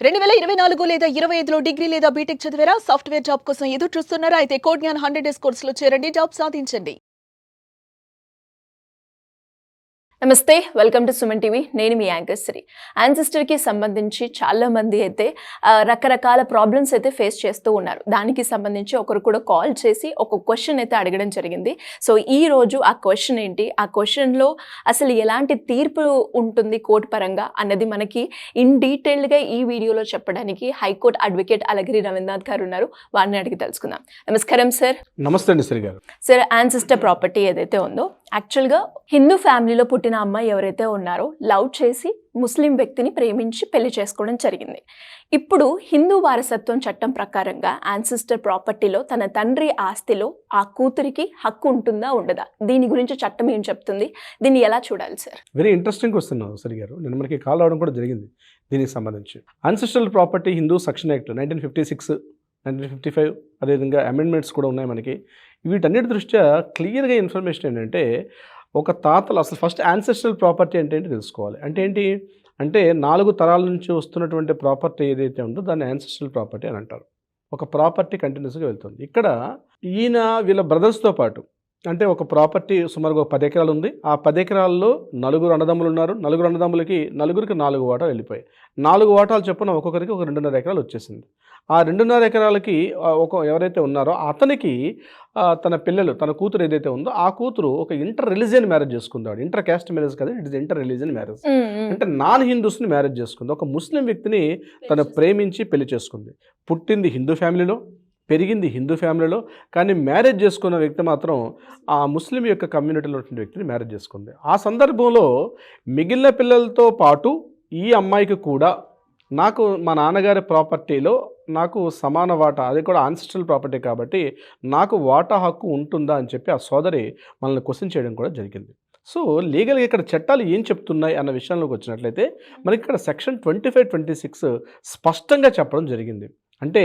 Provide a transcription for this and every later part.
2024 లేదా 25లో డిగ్రీ లేదా బీటెక్ చదివారా? సాఫ్ట్‌వేర్ జాబ్ కోసం ఎదురు చూస్తున్నారా? అయితే కోడ్ జ్ఞాన్ 100 డేస్ కోర్సులో చేరండి, జాబ్ సాధించండి. నమస్తే, వెల్కమ్ టు సుమన్ టీవీ. నేను మీ యాంకర్ శ్రీ. యాన్సిస్టర్కి సంబంధించి చాలా మంది అయితే రకరకాల ప్రాబ్లమ్స్ అయితే ఫేస్ చేస్తూ ఉన్నారు. దానికి సంబంధించి ఒకరు కూడా కాల్ చేసి ఒక క్వశ్చన్ అయితే అడగడం జరిగింది. సో ఈ రోజు ఆ క్వశ్చన్ ఏంటి, ఆ క్వశ్చన్లో అసలు ఎలాంటి తీర్పు ఉంటుంది కోర్టు పరంగా అన్నది మనకి ఇన్ డీటెయిల్డ్గా ఈ వీడియోలో చెప్పడానికి హైకోర్టు అడ్వకేట్ అలగిరి రవీంద్రనాథ్ గారు ఉన్నారు. వారిని అడిగి తెలుసుకుందాం. నమస్కారం సార్. నమస్తే అండి శ్రీ గారు. సార్, యాన్సిస్టర్ ప్రాపర్టీ ఏదైతే ఉందో యాక్చువల్గా హిందూ ఫ్యామిలీలో పుట్టిన అమ్మాయి ఎవరైతే ఉన్నారో లవ్ చేసి ముస్లిం వ్యక్తిని ప్రేమించి పెళ్లి చేసుకోవడం జరిగింది. ఇప్పుడు హిందూ వారసత్వం చట్టం ప్రకారంగా యాన్సిస్టర్ ప్రాపర్టీలో తన తండ్రి ఆస్తిలో ఆ కూతురికి హక్కు ఉంటుందా ఉండదా? దీని గురించి చట్టం ఏం చెప్తుంది? దీన్ని ఎలా చూడాలి sir? Very interesting question Shri గారు. నేను మనకి కాల్ రావడం కూడా జరిగింది దీనికి సంబంధించి. Ancestral property Hindu section act 1956, 1955 అదేవిధంగా అమెండ్మెంట్స్ కూడా ఉన్నాయి మనకి. వీటన్నిటి దృష్ట్యా క్లియర్గా ఇన్ఫర్మేషన్ ఏంటంటే, ఒక తాతలు అసలు ఫస్ట్ యాన్సిస్ట్రల్ ప్రాపర్టీ అంటే ఏంటి తెలుసుకోవాలి. అంటే ఏంటి అంటే 4 తరాల నుంచి వస్తున్నటువంటి ప్రాపర్టీ ఏదైతే ఉందో దాన్ని యాన్సిస్ట్రల్ ప్రాపర్టీ అని అంటారు. ఒక ప్రాపర్టీ కంటిన్యూస్గా వెళ్తుంది. ఇక్కడ ఈయన వీళ్ళ బ్రదర్స్తో పాటు అంటే ఒక ప్రాపర్టీ సుమారుగా 10 ఎకరాలు ఉంది. ఆ 10 ఎకరాల్లో 4 అన్నదమ్ములు ఉన్నారు. 4 అన్నదమ్ములకి నలుగురికి 4 వాటాలు వెళ్ళిపోయాయి. 4 వాటాలు చొప్పున ఒక్కొక్కరికి ఒక 2.5 ఎకరాలు వచ్చేసింది. ఆ 2.5 ఎకరాలకి ఎవరైతే ఉన్నారో అతనికి తన పిల్లలు, తన కూతురు ఏదైతే ఉందో ఆ కూతురు ఒక ఇంటర్ రిలీజియన్ మ్యారేజ్ చేసుకుందాడు. ఇంటర్ క్యాస్ట్ మ్యారేజ్ కదా, it is inter religion marriage. అంటే నాన్ హిందూస్ని మ్యారేజ్ చేసుకుంది. ఒక ముస్లిం వ్యక్తిని తను ప్రేమించి పెళ్లి చేసుకుంది. పుట్టింది హిందూ ఫ్యామిలీలో, పెరిగింది హిందూ ఫ్యామిలీలో, కానీ మ్యారేజ్ చేసుకున్న వ్యక్తి మాత్రం ఆ ముస్లిం యొక్క కమ్యూనిటీలో ఉన్నటువంటి వ్యక్తిని మ్యారేజ్ చేసుకుంది. ఆ సందర్భంలో మిగిలిన పిల్లలతో పాటు ఈ అమ్మాయికి కూడా నాకు మా నాన్నగారి ప్రాపర్టీలో నాకు సమాన వాటా, అది కూడా యాన్సిస్ట్రల్ ప్రాపర్టీ కాబట్టి నాకు వాటా హక్కు ఉంటుందా అని చెప్పి ఆ సోదరి మనల్ని క్వశ్చన్ చేయడం కూడా జరిగింది. సో లీగల్గా ఇక్కడ చట్టాలు ఏం చెప్తున్నాయి అన్న విషయంలోకి వచ్చినట్లయితే మనకి ఇక్కడ సెక్షన్ 25, 26 స్పష్టంగా చెప్పడం జరిగింది. అంటే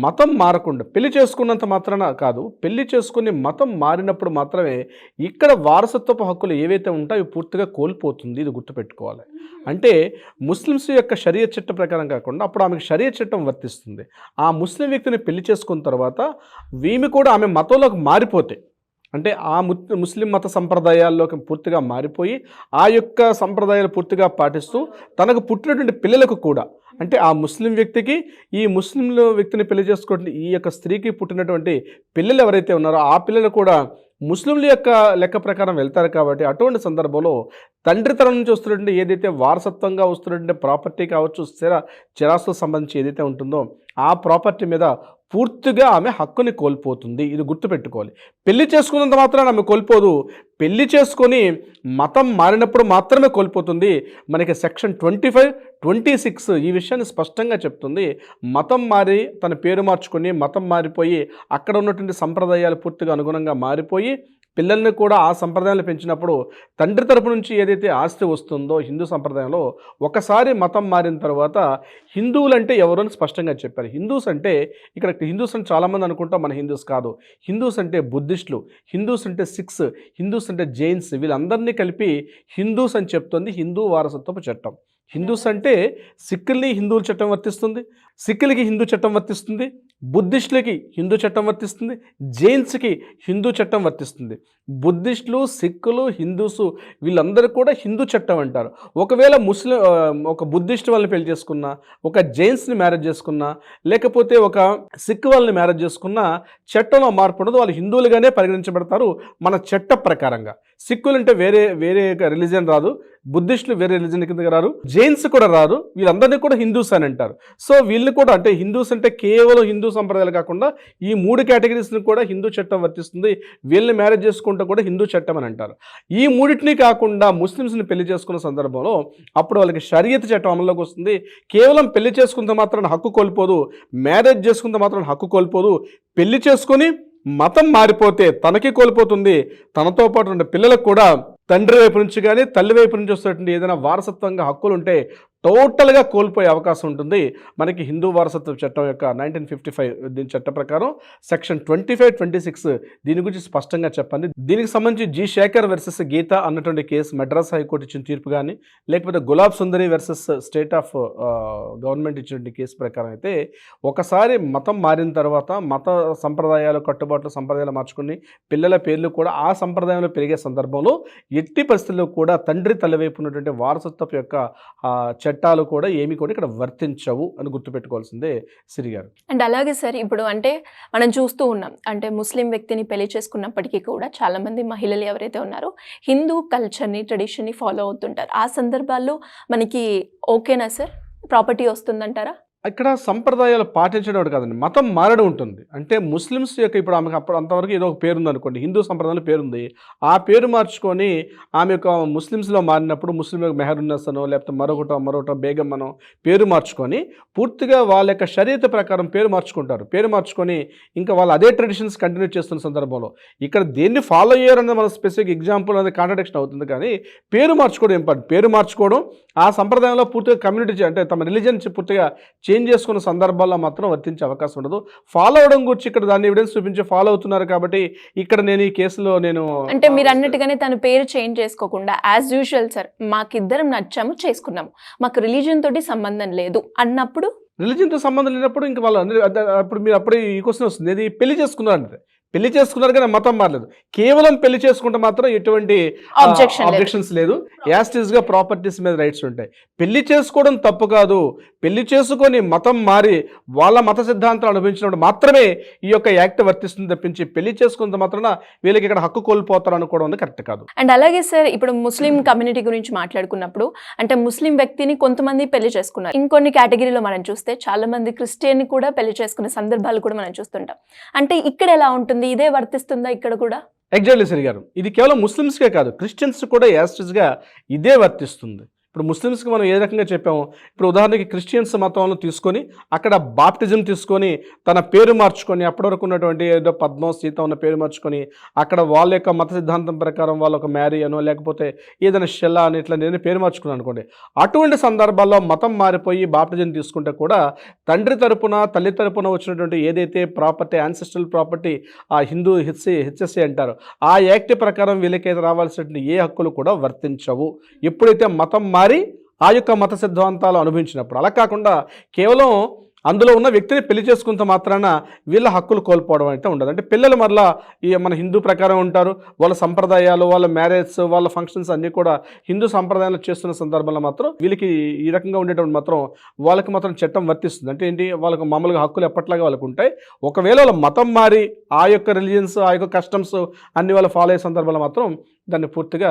మతం మారకుండా పెళ్లి చేసుకున్నంత మాత్రాన కాదు, పెళ్లి చేసుకుని మతం మారినప్పుడు మాత్రమే ఇక్కడ వారసత్వపు హక్కులు ఏవైతే ఉంటాయో పూర్తిగా కోల్పోతుంది. ఇది గుర్తుపెట్టుకోవాలి. అంటే ముస్లిమ్స్ యొక్క షరియత్ చట్టం ప్రకారం కాకుండా అప్పుడు ఆమెకు షరియత్ చట్టం వర్తిస్తుంది. ఆ ముస్లిం వ్యక్తిని పెళ్లి చేసుకున్న తర్వాత వీమి కూడా ఆమె మతంలోకి మారిపోతే, అంటే ఆ ముస్లిం మత సంప్రదాయాల్లోకి పూర్తిగా మారిపోయి ఆ యొక్క సంప్రదాయాలు పూర్తిగా పాటిస్తూ తనకు పుట్టినటువంటి పిల్లలకు కూడా, అంటే ఆ ముస్లిం వ్యక్తికి ఈ ముస్లిం వ్యక్తిని పెళ్లి చేసుకోవడం ఈ యొక్క స్త్రీకి పుట్టినటువంటి పిల్లలు ఎవరైతే ఉన్నారో ఆ పిల్లలు కూడా ముస్లింల యొక్క లెక్క ప్రకారం వెళ్తారు. కాబట్టి అటువంటి సందర్భంలో తండ్రి తరం నుంచి వస్తున్నటువంటి ఏదైతే వారసత్వంగా వస్తున్నటువంటి ప్రాపర్టీ కావచ్చు, చిరాస్తులకు సంబంధించి ఏదైతే ఉంటుందో ఆ ప్రాపర్టీ మీద పూర్తిగా ఆమె హక్కుని కోల్పోతుంది. ఇది గుర్తుపెట్టుకోవాలి. పెళ్లి చేసుకున్నంత మాత్రాన ఆమె కోల్పోదు. పెళ్లి చేసుకొని మతం మారినప్పుడు మాత్రమే కోల్పోతుంది. మనకి సెక్షన్ 25, 26 ఈ విషయాన్ని స్పష్టంగా చెప్తుంది. మతం మారి తన పేరు మార్చుకొని మతం మారిపోయి అక్కడ ఉన్నటువంటి సంప్రదాయాలు పూర్తిగా అనుగుణంగా మారిపోయి పిల్లల్ని కూడా ఆ సంప్రదాయాలు పెంచినప్పుడు తండ్రి తరపు నుంచి ఏదైతే ఆస్తి వస్తుందో హిందూ సంప్రదాయంలో ఒకసారి మతం మారిన తర్వాత హిందువులంటే ఎవరు అని స్పష్టంగా చెప్పారు. హిందూస్ అంటే ఇక్కడ హిందూస్ అని చాలామంది అనుకుంటాం, మన హిందూస్ కాదు. హిందూస్ అంటే బుద్ధిస్టులు, హిందూస్ అంటే సిఖ్స్, హిందూస్ అంటే జైన్స్, వీళ్ళందరినీ కలిపి హిందూస్ అని చెప్తుంది హిందూ వారసత్వపు చట్టం. హిందూస్ అంటే సిక్కుల్ని హిందువుల చట్టం వర్తిస్తుంది, సిక్కులకి హిందూ చట్టం వర్తిస్తుంది, బుద్ధిస్టులకి హిందూ చట్టం వర్తిస్తుంది, జైన్స్కి హిందూ చట్టం వర్తిస్తుంది. బుద్ధిస్టులు, సిక్కులు, హిందూసు వీళ్ళందరూ కూడా హిందూ చట్టం అంటారు. ఒకవేళ ఒక బుద్ధిస్ట్ వాళ్ళని పెళ్లి చేసుకున్నా, ఒక జైన్స్ని మ్యారేజ్ చేసుకున్నా, లేకపోతే ఒక సిక్ వాళ్ళని మ్యారేజ్ చేసుకున్నా చట్టంలో మార్పు ఉండదు. వాళ్ళు హిందువులుగానే పరిగణించబడతారు మన చట్ట ప్రకారంగా. సిక్కులు అంటే వేరే రిలీజియన్ రాదు, బుద్ధిస్టులు వేరే రిలీజియన్ కిందకి రారు, జైన్స్ కూడా రారు, వీళ్ళందరినీ కూడా హిందూస్ అని అంటారు. సో వీళ్ళు కూడా అంటే హిందూస్ అంటే కేవలం హిందూ సంప్రదాయాలు కాకుండా ఈ 3 కేటగిరీస్ని కూడా హిందూ చట్టం వర్తిస్తుంది. వీళ్ళని మ్యారేజ్ చేసుకుంటూ కూడా హిందూ చట్టం అని అంటారు. ఈ 3టిని కాకుండా ముస్లిమ్స్ని పెళ్లి చేసుకున్న సందర్భంలో అప్పుడు వాళ్ళకి షరియత్ చట్టం అమల్లోకి వస్తుంది. కేవలం పెళ్లి చేసుకున్నంత మాత్రాన హక్కు కోల్పోదు, మ్యారేజ్ చేసుకున్నంత మాత్రాన హక్కు కోల్పోదు. పెళ్లి చేసుకొని మతం మారిపోతే తనకి కోల్పోతుంది, తనతో పాటు ఉన్న పిల్లలకు కూడా తండ్రి వైపు నుంచి కానీ తల్లి వైపు నుంచి వస్తున్నటువంటి ఏదైనా వారసత్వంగా హక్కులు ఉంటే టోటల్గా కోల్పోయే అవకాశం ఉంటుంది. మనకి హిందూ వారసత్వ చట్టం యొక్క 1955 దీని చట్ట ప్రకారం సెక్షన్ 25, 26 దీని గురించి స్పష్టంగా చెప్పండి. దీనికి సంబంధించి జి శేఖర్ వర్సెస్ గీత అన్నటువంటి కేసు మద్రాస్ హైకోర్టు ఇచ్చిన తీర్పు కానీ, లేకపోతే గులాబ్ సుందరి వర్సెస్ స్టేట్ ఆఫ్ గవర్నమెంట్ ఇచ్చినటువంటి కేసు ప్రకారం అయితే ఒకసారి మతం మారిన తర్వాత మత సంప్రదాయాలు, కట్టుబాట్లు, సంప్రదాయాలు మార్చుకుని పిల్లల పేర్లు కూడా ఆ సంప్రదాయంలో పెరిగే సందర్భంలో ఎట్టి పరిస్థితుల్లో కూడా తండ్రి తల్లి వైపు ఉన్నటువంటి వారసత్వపు యొక్క చట్టాలు కూడా ఏమి కూడా ఇక్కడ వర్తించవు అని గుర్తుపెట్టుకోవాల్సిందే సిరి గారు. అండ్ అలాగే సార్, ఇప్పుడు అంటే మనం చూస్తూ ఉన్నాం, అంటే ముస్లిం వ్యక్తిని పెళ్లి చేసుకున్నప్పటికీ కూడా చాలామంది మహిళలు ఎవరైతే ఉన్నారో హిందూ కల్చర్ని, ట్రెడిషన్ని ఫాలో అవుతుంటారు. ఆ సందర్భాల్లో మనకి ఓకేనా సార్, ప్రాపర్టీ వస్తుందంటారా? ఇక్కడ సంప్రదాయాలు పాటించడం ఒకటి కాదండి, మతం మారడం ఉంటుంది. అంటే ముస్లిమ్స్ యొక్క ఇప్పుడు ఆమెకు అప్పుడు అంతవరకు ఏదో ఒక పేరు ఉంది అనుకోండి, హిందూ సంప్రదాయంలో పేరుంది, ఆ పేరు మార్చుకొని ఆమె యొక్క ముస్లిమ్స్లో మారినప్పుడు ముస్లిం మెహరున్నస్ అనో లేకపోతే మరొకటో బేగం అనో పేరు మార్చుకొని పూర్తిగా వాళ్ళ యొక్క షరీయత్ ప్రకారం పేరు మార్చుకుంటారు. పేరు మార్చుకొని ఇంకా వాళ్ళు అదే ట్రెడిషన్స్ కంటిన్యూ చేస్తున్న సందర్భంలో ఇక్కడ దేన్ని ఫాలో అయ్యారన్నది మన స్పెసిఫిక్ ఎగ్జాంపుల్ అనేది కాంట్రడిక్షన్ అవుతుంది. కానీ పేరు మార్చుకోవడం ఇంపార్టెంట్. పేరు మార్చుకోవడం ఆ సంప్రదాయంలో పూర్తిగా కమ్యూనిటీ అంటే తమ రిలీజన్ పూర్తిగా చేంజ్ చేసుకున్న సందర్భాల్లో మాత్రం వర్తించే అవకాశం ఉండదు. ఫాలో అవడం గురించి ఇక్కడ దాన్ని ఎవిడెన్స్ చూపించి ఫాలో అవుతున్నారు కాబట్టి ఇక్కడ నేను ఈ కేసులో అంటే మీరు అన్నట్టుగానే తన పేరు చేంజ్ చేసుకోకుండా యాజ్ యూజువల్ సార్ మాకిద్దరం నచ్చాము, చేసుకున్నాము, మాకు రిలీజియన్ తోటి సంబంధం లేదు అన్నప్పుడు, రిలీజియన్తో సంబంధం లేనప్పుడు ఇంకా వాళ్ళు అప్పుడు మీరు అప్పుడే ఈ క్వశ్చన్ వస్తుంది, ఇది పెళ్లి చేసుకున్నారు అంటే పెళ్లి చేసుకున్నారు కానీ మతం మారలేదు. కేవలం పెళ్లి చేసుకుంటే మాత్రం ఎటువంటి ఆబ్జెక్షన్స్ లేదు. యాస్టిస్గా ప్రాపర్టీస్ మీద రైట్స్ ఉంటాయి. పెళ్లి చేసుకోవడం తప్పు కాదు. పెళ్లి చేసుకొని మతం మారి వాళ్ళ మత సిద్ధాంతాలు అనుభవించినప్పుడు మాత్రమే ఈ యొక్క యాక్ట్ వర్తిస్తుంది తప్పించి పెళ్లి చేసుకున్నంత మాత్రాన వీళ్ళకి ఇక్కడ హక్కు కోల్పోతారు అనుకోవడం కరెక్ట్ కాదు. అండ్ అలాగే సార్, ఇప్పుడు ముస్లిం కమ్యూనిటీ గురించి మాట్లాడుకున్నప్పుడు అంటే ముస్లిం వ్యక్తిని కొంతమంది పెళ్లి చేసుకున్నారు, ఇంకొన్ని కేటగిరీలో మనం చూస్తే చాలా మంది క్రిస్టియన్ కూడా పెళ్లి చేసుకునే సందర్భాలు కూడా మనం చూస్తుంటాం. అంటే ఇక్కడ ఎలా ఉంటుంది, ఇదే వర్తిస్తుందా ఇక్కడ కూడా? ఎగ్జాక్ట్లీ సరి గారు, ఇది కేవలం ముస్లిమ్స్కే కాదు, క్రిస్టియన్స్ కూడా యాస్టిస్గా ఇదే వర్తిస్తుంది. ఇప్పుడు ముస్లిమ్స్కి మనం ఏ రకంగా చెప్పాము, ఇప్పుడు ఉదాహరణకి క్రిస్టియన్స్ మతంలో తీసుకొని అక్కడ బాప్టిజం తీసుకొని తన పేరు మార్చుకొని అప్పటి వరకు ఉన్నటువంటి ఏదో పద్మం సీత ఉన్న పేరు మార్చుకొని అక్కడ వాళ్ళ యొక్క మత సిద్ధాంతం ప్రకారం వాళ్ళ ఒక మ్యారీ అనో లేకపోతే ఏదైనా షెల్లా అని ఇట్లా నేను పేరు మార్చుకున్నాను అనుకోండి, అటువంటి సందర్భాల్లో మతం మారిపోయి బాప్టిజం తీసుకుంటే కూడా తండ్రి తరపున తల్లి తరపున వచ్చినటువంటి ఏదైతే ప్రాపర్టీ యాన్సెస్ట్రల్ ప్రాపర్టీ ఆ హిందూ హెచ్ఎస్ఏ అంటారు ఆ యాక్ట్ ప్రకారం వీళ్ళకైతే రావాల్సినటువంటి ఏ హక్కులు కూడా వర్తించవు ఎప్పుడైతే మతం మారి ఆ యొక్క మత సిద్ధాంతాలు అనుభవించినప్పుడు. అలా కాకుండా కేవలం అందులో ఉన్న వ్యక్తిని పెళ్లి చేసుకున్నంత మాత్రాన వీళ్ళ హక్కులు కోల్పోవడం అయితే ఉండదు. అంటే పిల్లలు మరలా ఈ మన హిందూ ప్రకారం ఉంటారు, వాళ్ళ సంప్రదాయాలు, వాళ్ళ మ్యారేజ్, వాళ్ళ ఫంక్షన్స్ అన్నీ కూడా హిందూ సంప్రదాయాలు చేస్తున్న సందర్భంలో మాత్రం వీళ్ళకి ఈ రకంగా ఉండేటప్పుడు మాత్రం వాళ్ళకి మాత్రం చట్టం వర్తిస్తుంది. అంటే ఏంటి, వాళ్ళకు మామూలుగా హక్కులు ఎప్పట్లాగా వాళ్ళకు ఉంటాయి. ఒకవేళ వాళ్ళ మతం మారి ఆ యొక్క రిలీజియన్స్, ఆ యొక్క కస్టమ్స్ అన్ని వాళ్ళు ఫాలో అయ్యే సందర్భాల్లో మాత్రం దాన్ని పూర్తిగా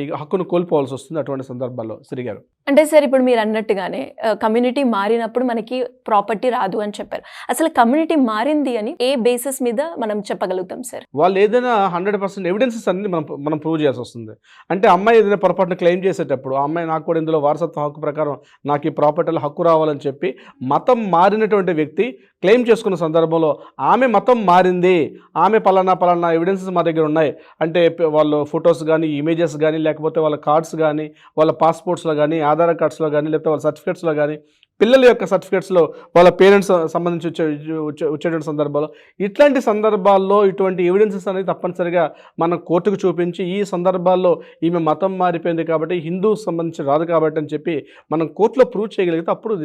ఈ హక్కును కోల్పోవాల్సి వస్తుంది అటువంటి సందర్భాల్లో. సిరిగారు, అంటే సార్ ఇప్పుడు మీరు అన్నట్టుగానే కమ్యూనిటీ మారినప్పుడు మనకి ప్రాపర్టీ రాదు అని చెప్పారు. అసలు కమ్యూనిటీ మారింది అని ఏ బేసిస్ మీద మనం చెప్పగలుగుతాం సార్? వాళ్ళు ఏదైనా 100% ఎవిడెన్సెస్ అనేది మనం ప్రూవ్ చేయాల్సి వస్తుంది. అంటే అమ్మాయి ఏదైనా పొరపాటున క్లెయిమ్ చేసేటప్పుడు ఆ అమ్మాయి నాకు కూడా ఇందులో వారసత్వ హక్కు ప్రకారం నాకు ఈ ప్రాపర్టీలో హక్కు రావాలని చెప్పి మతం మారినటువంటి వ్యక్తి క్లెయిమ్ చేసుకున్న సందర్భంలో ఆమె మతం మారింది, ఆమె పలానా ఎవిడెన్సెస్ మా దగ్గర ఉన్నాయి అంటే వాళ్ళు ఫొటోస్ కానీ ఇమేజెస్ కానీ లేకపోతే వాళ్ళ కార్డ్స్ కానీ వాళ్ళ పాస్పోర్ట్స్లో కానీ ఆధార్ కార్డ్స్లో కానీ లేకపోతే వాళ్ళ సర్టిఫికేట్స్లో కానీ పిల్లల యొక్క సర్టిఫికేట్స్లో వాళ్ళ పేరెంట్స్ సంబంధించి వచ్చేటువంటి సందర్భాల్లో ఇట్లాంటి సందర్భాల్లో ఇటువంటి ఎవిడెన్సెస్ అనేది తప్పనిసరిగా మనం కోర్టుకు చూపించి ఈ సందర్భాల్లో ఈమె మతం మారిపోయింది కాబట్టి హిందూ సంబంధించి రాదు కాబట్టి అని చెప్పి మనం కోర్టులో ప్రూవ్ చేయగలిగితే అప్పుడు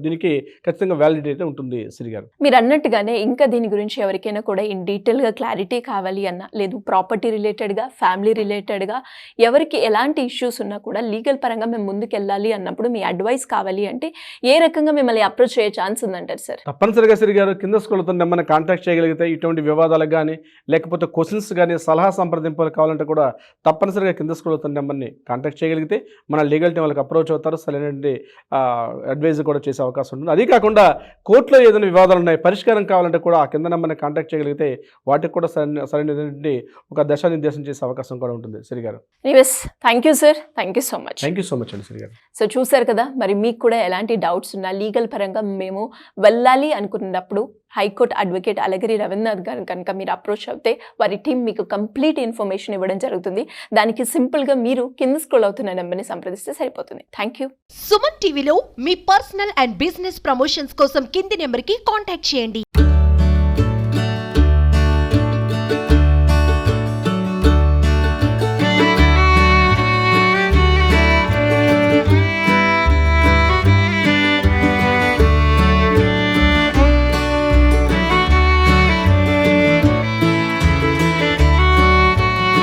దీనికి ఖచ్చితంగా వ్యాలిడిటీ అయితే ఉంటుంది. సిరిగారు, మీరు అన్నట్టుగానే ఇంకా దీని గురించి ఎవరికైనా కూడా ఇన్ డీటెయిల్గా క్లారిటీ కావాలి అన్నా, లేదు ప్రాపర్టీ రిలేటెడ్గా, ఫ్యామిలీ రిలేటెడ్గా ఎవరికి ఎలాంటి ఇష్యూస్ ఉన్నా కూడా లీగల్ పరంగా మేము ముందుకు వెళ్ళాలి అన్నప్పుడు మీ అడ్వైస్ కావాలి అంటే ఏ రకంగా మిమ్మల్ని అప్రోచ్ అయ్యే ఛాన్స్ ఉందంటారు సార్? తప్పనిసరిగా సిరి గారు, కింద స్కూల్తో నెమ్మని కాంటాక్ట్ చేయగలిగితే ఇటువంటి వివాదాలకు కానీ లేకపోతే క్వశ్చన్స్ కానీ సలహా సంప్రదింపులు కావాలంటే కూడా తప్పనిసరిగా కింద స్కూల్తో నెమ్మని కాంటాక్ట్ చేయగలిగితే మన లీగల్ టీం వాళ్ళకి అప్రోచ్ అవుతారు, సరైనటువంటి అడ్వైజ్ కూడా చేసే అవకాశం ఉంటుంది. అది కాకుండా కోర్టులో ఏదైనా వివాదాలు ఉన్నాయి పరిష్కారం కావాలంటే కూడా ఆ కింద నెమ్మని కాంటాక్ట్ చేయగలిగితే వాటికి కూడా సరైనటువంటి ఒక దశానిర్దేశం చేసే అవకాశం కూడా ఉంటుంది. సిరి గారు, thank you sir, thank you so much. Thank you so much అండి సిరి గారు. సో చూసారు కదా, మరి మీకు కూడా ఎలా ఎలాంటి డౌట్స్ ఉన్నా లీగల్ పరంగా మేము వెళ్ళాలి అనుకున్నప్పుడు హైకోర్టు అడ్వకేట్ అలగిరి రవీంద్రనాథ్ గారు కనుక మీరు అప్రోచ్ అవుతే వారి టీం మీకు కంప్లీట్ ఇన్ఫర్మేషన్ ఇవ్వడం జరుగుతుంది. దానికి సింపుల్గా మీరు కింద స్క్రోల్ అవుతున్న నెంబర్ని సంప్రదిస్తే సరిపోతుంది. Thank you. సుమన్ టీవీలో మీ పర్సనల్ అండ్ బిజినెస్ ప్రమోషన్స్ కోసం కింది నెంబర్కి కాంటాక్ట్ చేయండి.